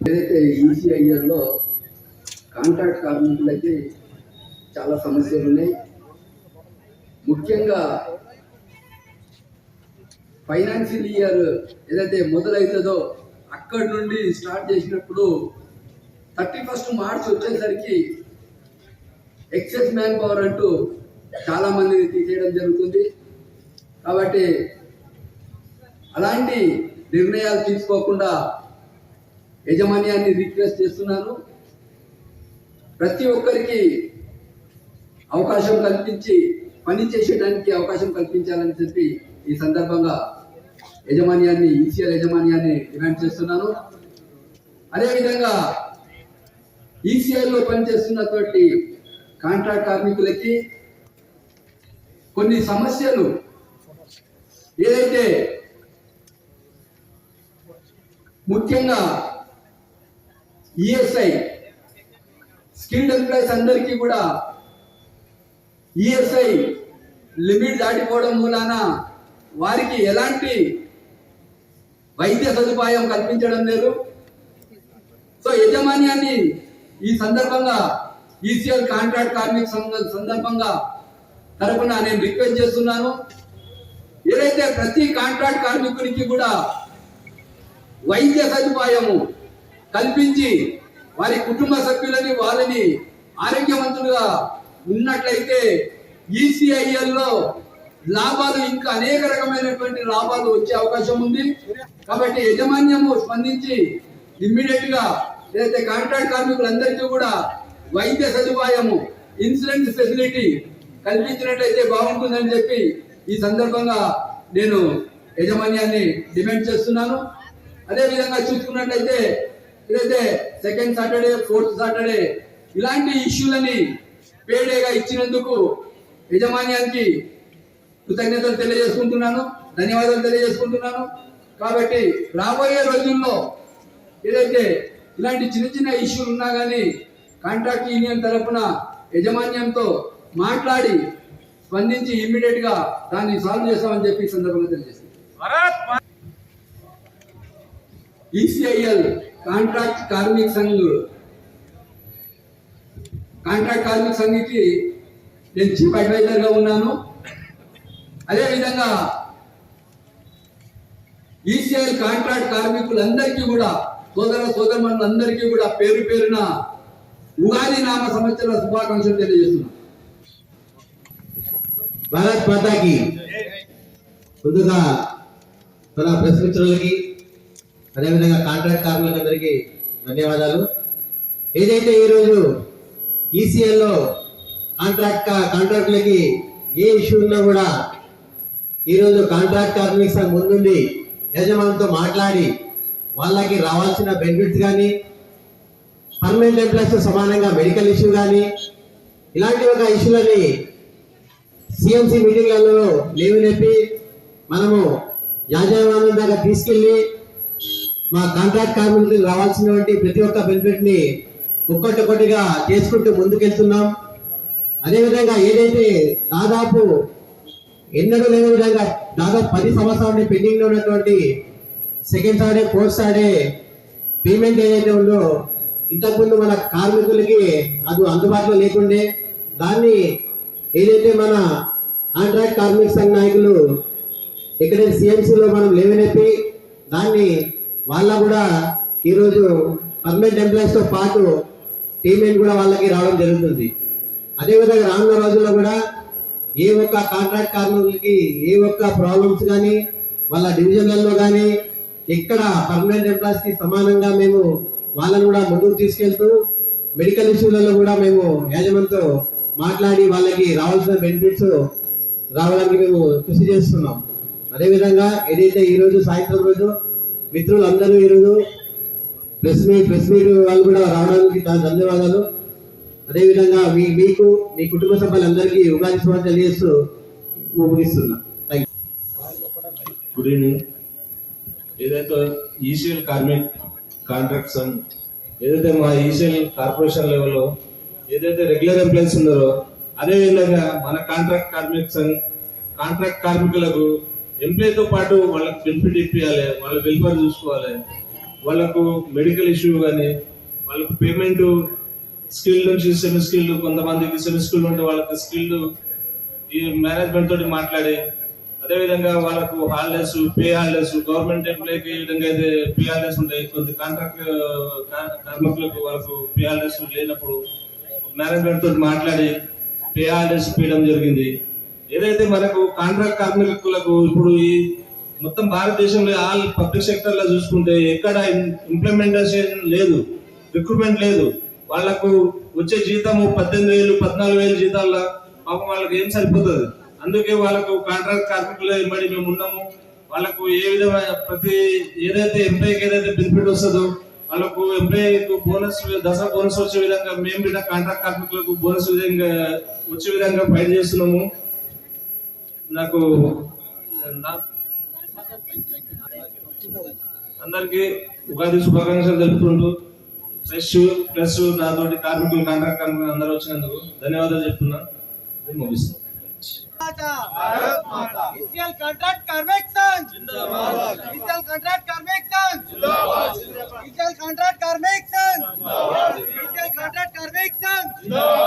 ఏదైతే ఈసీఐఎల్లో కాంట్రాక్ట్ కార్మికులకి చాలా సమస్యలు ఉన్నాయి. ముఖ్యంగా ఫైనాన్షియల్ ఇయర్ ఏదైతే మొదలవుతుందో అక్కడి నుండి స్టార్ట్ చేసినప్పుడు 31 మార్చ్ వచ్చేసరికి ఎక్సెస్ మ్యాన్ పవర్ అంటూ చాలామందిని తీసేయడం జరుగుతుంది. కాబట్టి అలాంటి నిర్ణయాలు తీసుకోకుండా యజమాన్యాన్ని రిక్వెస్ట్ చేస్తున్నాను. ప్రతి ఒక్కరికి అవకాశం కల్పించి పని చేసేయడానికి అవకాశం కల్పించాలని చెప్పి ఈ సందర్భంగా యజమాన్యాన్ని ఈసీఎల్ యజమాన్యాన్ని డిమాండ్ చేస్తున్నాను. అదేవిధంగా ఈసీఎల్లో పనిచేస్తున్నటువంటి కాంట్రాక్ట్ కార్మికులకి కొన్ని సమస్యలు ఏదైతే ముఖ్యంగా ఈఎస్ఐ స్కిల్డ్ ఎంప్లాయీస్ అందరికీ కూడా ఈఎస్ఐ లిమిట్ దాటిపోవడం మూలాన వారికి ఎలాంటి వైద్య సదుపాయం కల్పించడం లేదు. సో యజమాన్యాన్ని ఈ సందర్భంగా ఈసీఎల్ కాంట్రాక్ట్ కార్మిక సందర్భంగా తరపున నేను రిక్వెస్ట్ చేస్తున్నాను. ఏదైతే ప్రతి కాంట్రాక్ట్ కార్మికునికి కూడా వైద్య సదుపాయము కల్పించి వారి కుటుంబ సభ్యులని వాళ్ళని ఆరోగ్యవంతులుగా ఉన్నట్లయితే ఈసీఐఎల్లో లాభాలు ఇంకా అనేక రకమైనటువంటి లాభాలు వచ్చే అవకాశం ఉంది. కాబట్టి యజమాన్యము స్పందించి ఇమ్మీడియట్ గా ఏదైతే కాంట్రాక్ట్ కార్మికులందరికీ కూడా వైద్య సదుపాయము ఇన్సూరెన్స్ ఫెసిలిటీ కల్పించినట్లయితే బాగుంటుందని చెప్పి ఈ సందర్భంగా నేను యజమాన్యాన్ని డిమాండ్ చేస్తున్నాను. అదేవిధంగా చూసుకున్నట్లయితే ఏదైతే సెకండ్ సాటర్డే, ఫోర్త్ సాటర్డే ఇలాంటి ఇష్యూలని పేడేగా ఇచ్చినందుకు యజమాన్యానికి కృతజ్ఞతలు తెలియజేసుకుంటున్నాను, ధన్యవాదాలు తెలియజేసుకుంటున్నాను. కాబట్టి రాబోయే రోజుల్లో ఏదైతే ఇలాంటి చిన్న చిన్న ఇష్యూలు ఉన్నా కానీ కాంట్రాక్ట్ యూనియన్ తరఫున యజమాన్యంతో మాట్లాడి స్పందించి ఇమ్మీడియట్ గా దాన్ని సాల్వ్ చేస్తామని చెప్పి సందర్భంగా తెలియజేస్తాను. ఈసీఐఎల్ కాంట్రాక్ట్ కార్మిక సంఘకి నేను చీఫ్ అడ్వైజర్ గా ఉన్నాను. అదేవిధంగా ఈసీఐఎల్ కాంట్రాక్ట్ కార్మికులందరికీ కూడా సోదరమణులందరికీ కూడా పేరు పేరున ఉగాది నామ సంవత్సర శుభాకాంక్షలు తెలియజేస్తున్నాను. భారత్ మాతాకి ముందుగా మన ప్రెస్ మిత్రులకి అదేవిధంగా కాంట్రాక్ట్ కార్మికులందరికీ ధన్యవాదాలు. ఏదైతే ఈరోజు ఈసీఎల్లో కాంట్రాక్టులకి ఏ ఇష్యూ ఉన్నా కూడా ఈరోజు కాంట్రాక్ట్ కార్మిక సంఘం ముందుండి యజమానితో మాట్లాడి వాళ్ళకి రావాల్సిన బెనిఫిట్స్ కానీ పర్మనెంట్ ఎంప్లాయీస్ సమానంగా మెడికల్ ఇష్యూ కానీ ఇలాంటి ఒక ఇష్యూలని సిఎంసి మీటింగ్లలో లేవనెత్తి మనము యాజమాన్యం దాకా తీసుకెళ్లి మా కాంట్రాక్ట్ కార్మికులకు రావాల్సినటువంటి ప్రతి ఒక్క బెనిఫిట్ ని ఒక్కొక్కటిగా చేసుకుంటూ ముందుకెళ్తున్నాం. అదేవిధంగా ఏదైతే దాదాపు ఎన్నడూ లేని విధంగా దాదాపు 10 సంవత్సరాల పెండింగ్ లో ఉన్నటువంటి second Saturday, fourth Saturday payment ఏదైతే ఉందో ఇంతకుముందు మన కార్మికులకి అది అందుబాటులో లేకుండే దాన్ని ఏదైతే మన కాంట్రాక్ట్ కార్మిక సంఘ నాయకులు ఎక్కడైతే సిఎంసీలో మనం లేవనెత్తి దాన్ని వాళ్ళ కూడా ఈరోజు పర్మనెంట్ ఎంప్లాయీస్ తో పాటు పేమెంట్ కూడా వాళ్ళకి రావడం జరుగుతుంది. అదేవిధంగా రానున్న రోజుల్లో కూడా ఏ ఒక్క కాంట్రాక్ట్ కార్మికులకి ఏ ఒక్క ప్రాబ్లమ్స్ కానీ వాళ్ళ డివిజన్లలో కానీ ఎక్కడ పర్మనెంట్ ఎంప్లాయీస్ కి సమానంగా మేము వాళ్ళని కూడా ముందుకు తీసుకెళ్తూ మెడికల్ ఇష్యూలలో కూడా మేము యాజమాన్యంతో మాట్లాడి వాళ్ళకి రావాల్సిన బెనిఫిట్స్ రావడానికి మేము కృషి చేస్తున్నాం. అదేవిధంగా ఏదైతే ఈరోజు సాయంత్రం రోజు మిత్రులందరూ ఈరోజు ప్రెస్ మీట్ వాళ్ళు కూడా రావడానికి ధన్యవాదాలు. అదేవిధంగా మీకు మీ కుటుంబ సభ్యులందరికీ ఉగాది శుభాకాంక్షలు తెలియజేస్తూ ముగిస్తున్నా. Good evening. ఏదైతే ఈసీఎల్ కాంట్రాక్ట్ సంఘ్ ఏదైతే మా ఈసీఎల్ కార్పొరేషన్ లెవెల్లో ఏదైతే రెగ్యులర్ ఎంప్లాయీస్ ఉన్నారో అదేవిధంగా మన కాంట్రాక్ట్ కార్మికులకు ఎంప్లాయీతో పాటు వాళ్ళకి బెనిఫిట్ ఇప్పించాలి, వాళ్ళ వెల్ఫేర్ చూసుకోవాలి. వాళ్ళకు మెడికల్ ఇష్యూ కానీ వాళ్ళకు పేమెంట్ స్కిల్ నుంచి సెమీ స్కిల్, కొంతమందికి సెమీ స్కిల్ ఉంటే వాళ్ళకి స్కిల్ ఈ మేనేజ్మెంట్ తోటి మాట్లాడి, అదేవిధంగా వాళ్ళకు హాలిడేస్, పే హాలిడేస్, గవర్నమెంట్ ఎంప్లాయీకి ఏ విధంగా అయితే పే హాలిడేస్ ఉంటాయి, కొంత కాంట్రాక్ట్ కార్మికులకు వాళ్ళకు పే హాలిడేస్ లేనప్పుడు మేనేజ్మెంట్ తోటి మాట్లాడి పే హాలిడేస్ ఇవ్వడం జరిగింది. ఏదైతే మనకు కాంట్రాక్ట్ కార్మికులకు ఇప్పుడు ఈ మొత్తం భారతదేశంలో ఆల్ పబ్లిక్ సెక్టర్ లో చూసుకుంటే ఎక్కడ ఇంప్లిమెంటేషన్ లేదు, రిక్రూట్మెంట్ లేదు. వాళ్ళకు వచ్చే జీతము 18,000, 14,000 జీతాల్లో పాపం వాళ్ళకి ఏం సరిపోతుంది. అందుకే వాళ్ళకు కాంట్రాక్ట్ కార్మికులు వెంబడి మేము ఉన్నాము. వాళ్ళకు ఏ విధమైన ఏదైతే ఎంప్లాయీకి ఏదైతే బెనిఫిట్ వస్తుందో వాళ్ళకు ఎంప్లాయీకి బోనస్, దసరా బోనస్ వచ్చే విధంగా మేము కూడా కాంట్రాక్ట్ కార్మికులకు బోనస్ విధంగా వచ్చే విధంగా ఫైట్ చేస్తున్నాము. నాకు అందరికి ఉగాది శుభాకాంక్షలు తెలుపుకుంటూ ప్లస్ నాతోటి కార్మికులు, కాంట్రాక్ట్ కార్మికులు అందరూ వచ్చినందుకు ధన్యవాదాలు చెప్తున్నా. ముగిస్తాను. इनिशियल कॉन्ट्रैक्ट कार्मिक संघ जिंदाबाद, इनिशियल कॉन्ट्रैक्ट कार्मिक संघ जिंदाबाद, इनिशियल कॉन्ट्रैक्ट कार्मिक संघ जिंदाबाद, इनिशियल कॉन्ट्रैक्ट कार्मिक संघ जिंदाबाद.